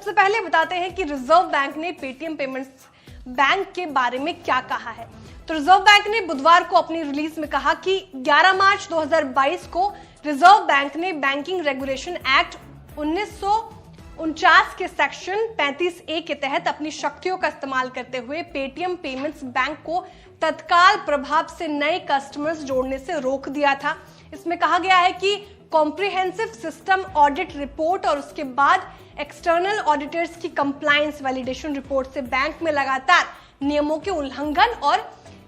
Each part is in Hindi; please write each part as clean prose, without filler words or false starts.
सबसे पहले बताते हैं कि रिजर्व बैंक ने पेटीएम पेमेंट्स बैंक के बारे में क्या कहा है। तो रिजर्व बैंक ने बुधवार को अपनी रिलीज में कहा कि 11 मार्च 2022 को रिजर्व बैंक ने बैंकिंग रेगुलेशन एक्ट 1949 के सेक्शन 35A के तहत अपनी शक्तियों का इस्तेमाल करते हुए पेटीएम पेमेंट्स बैंक को तत्काल प्रभाव से नए कस्टमर्स जोड़ने से रोक दिया था। इसमें कहा गया है कि कॉम्प्रिहेंसिव सिस्टम ऑडिट रिपोर्ट और उसके बाद एक्सटर्नल ऑडिटर्स की कंप्लायंस वैलिडेशन रिपोर्ट से बैंक में लगातार नियमों के उल्लंघन और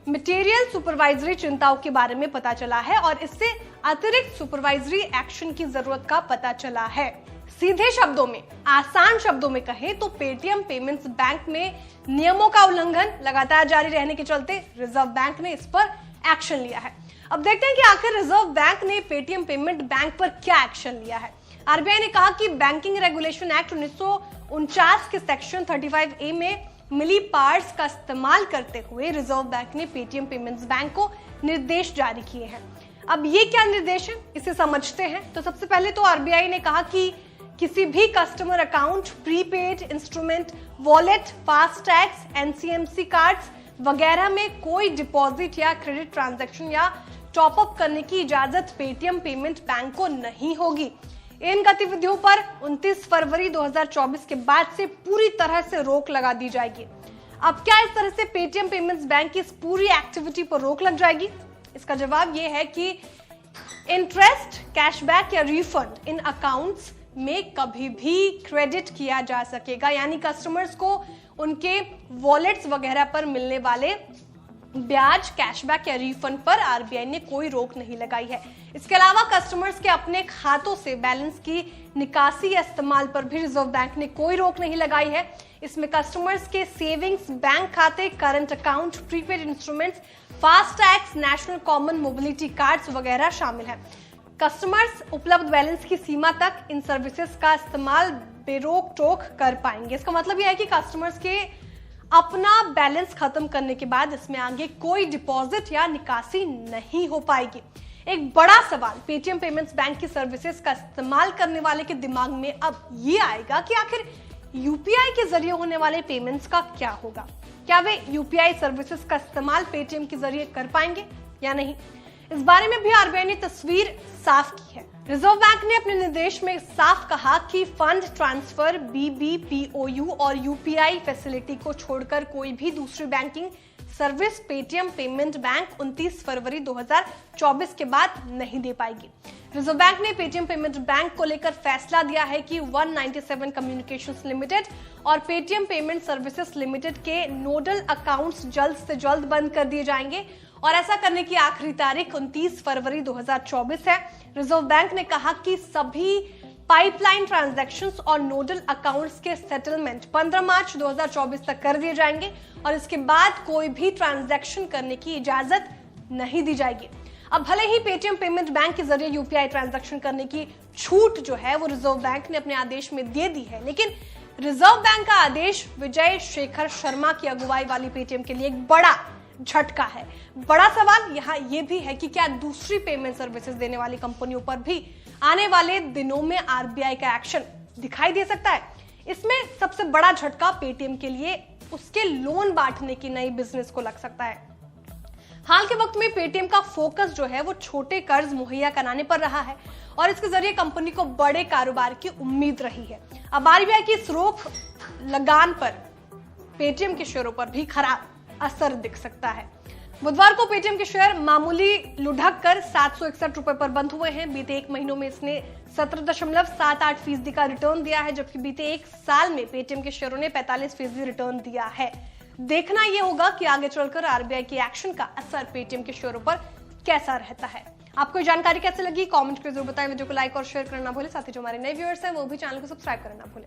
मटेरियल सुपरवाइजरी चिंताओं के बारे में पता चला है और इससे अतिरिक्त सुपरवाइजरी एक्शन की जरूरत का पता चला है। सीधे शब्दों में, आसान शब्दों में कहें तो पेटीएम पेमेंट्स बैंक में नियमों का उल्लंघन लगातार जारी रहने के चलते रिजर्व बैंक ने इस पर एक्शन लिया है। अब देखते हैं कि आखिर रिजर्व बैंक ने पेटीएम पेमेंट बैंक पर क्या एक्शन लिया है। आरबीआई ने कहा कि बैंकिंग रेगुलेशन एक्ट 1949 के सेक्शन 35A में मिली पार्ट्स का इस्तेमाल करते हुए रिजर्व बैंक ने पेटीएम पेमेंट्स बैंक को निर्देश जारी किए हैं। अब ये क्या निर्देश है, इसे समझते हैं। तो सबसे पहले तो आरबीआई ने कहा कि किसी भी customer account, prepaid instrument, wallet, फास्टैग्स, NCMC cards वगैरह में कोई डिपॉजिट या क्रेडिट ट्रांजैक्शन या टॉपअप करने की इजाजत पेटीएम पेमेंट बैंक को नहीं होगी। इन गतिविधियों पर 29 फरवरी 2024 के बाद से पूरी तरह से रोक लगा दी जाएगी। अब क्या इस तरह से पेटीएम पेमेंट्स बैंक की इस पूरी एक्टिविटी पर रोक लग जाएगी? इसका जवाब यह है कि इंटरेस्ट, कैशबैक या रिफंड इन अकाउंट्स में कभी भी क्रेडिट किया जा सकेगा, यानी कस्टमर्स को उनके वॉलेट्स वगैरह पर मिलने वाले ब्याज, कैशबैक या रिफंड पर आरबीआई ने कोई रोक नहीं लगाई है। इसके अलावा कस्टमर्स के अपने खातों से बैलेंस की निकासी या इस्तेमाल पर भी रिजर्व बैंक ने कोई रोक नहीं लगाई है। इसमें कस्टमर्स के सेविंग्स बैंक खाते, current account, prepaid instruments, फास्टैग्स, national common mobility cards वगैरह शामिल है। कस्टमर्स उपलब्ध बैलेंस की सीमा तक इन सर्विसेज का इस्तेमाल बेरोक टोक कर पाएंगे। इसका मतलब यह है कि कस्टमर्स के अपना बैलेंस खत्म करने के बाद इसमें आगे कोई डिपॉजिट या निकासी नहीं हो पाएगी। एक बड़ा सवाल पेटीएम पेमेंट्स बैंक की सर्विसेज का इस्तेमाल करने वाले के दिमाग में अब ये आएगा कि आखिर यूपीआई के जरिए होने वाले पेमेंट्स का क्या होगा। क्या वे यूपीआई सर्विसेज का इस्तेमाल पेटीएम के जरिए कर पाएंगे या नहीं? इस बारे में भी आरबीआई ने तस्वीर साफ की है। रिजर्व बैंक ने अपने निर्देश में साफ कहा कि फंड ट्रांसफर, बीबीपीओयू और यूपीआई फैसिलिटी को छोड़कर कोई भी दूसरी banking service Paytm payment bank 29 फरवरी 2024 के बाद नहीं दे पाएगी। रिजर्व बैंक ने पेटीएम पेमेंट बैंक को लेकर फैसला दिया है कि 197 कम्युनिकेशंस लिमिटेड और पेटीएम पेमेंट सर्विसेज लिमिटेड के नोडल अकाउंट्स जल्द से जल्द बंद कर दिए जाएंगे और ऐसा करने की आखिरी तारीख 29 फरवरी 2024 है। रिजर्व बैंक ने कहा कि सभी पाइपलाइन ट्रांजैक्शंस और नोडल अकाउंट्स के सेटलमेंट 15 मार्च 2024 तक कर दिए जाएंगे और इसके बाद कोई भी ट्रांजैक्शन करने की इजाजत नहीं दी जाएगी। अब भले ही पेटीएम पेमेंट बैंक के जरिए यूपीआई ट्रांजैक्शन करने की छूट जो है वो रिजर्व बैंक ने अपने आदेश में दे दी है, लेकिन रिजर्व बैंक का आदेश विजय शेखर शर्मा की अगुवाई वाली पेटीएम के लिए एक बड़ा झटका है। बड़ा सवाल यहाँ ये भी है कि क्या दूसरी पेमेंट सर्विसेज देने वाली कंपनियों पर भी आने वाले दिनों में आरबीआई का एक्शन दिखाई दे सकता है। इसमें सबसे बड़ा झटका पेटीएम के लिए उसके लोन बांटने की नई बिजनेस को लग सकता है। हाल के वक्त में पेटीएम का फोकस जो है वो छोटे कर्ज मुहैया कराने पर रहा है और इसके जरिए कंपनी को बड़े कारोबार की उम्मीद रही है। अब आरबीआई की इस रोक लगान पर पेटीएम के शेयरों पर भी खराब असर दिख सकता है। बुधवार को पेटीएम के शेयर मामूली लुढ़क कर 761 रुपए पर बंद हुए हैं। बीते एक महीनों में इसने 17.78% का रिटर्न दिया है, जबकि बीते एक साल में पेटीएम के शेयरों ने 45% रिटर्न दिया है। देखना यह होगा कि आगे चलकर आरबीआई के एक्शन का असर पेटीएम के शेयरों पर कैसा रहता है। आपको जानकारी कैसे लगी कमेंट करके जरूर बताएं। वीडियो को लाइक और शेयर करना ना भूलें। साथ ही जो हमारे नए व्यूअर्स हैं वो भी चैनल को सब्सक्राइब करना ना भूलें।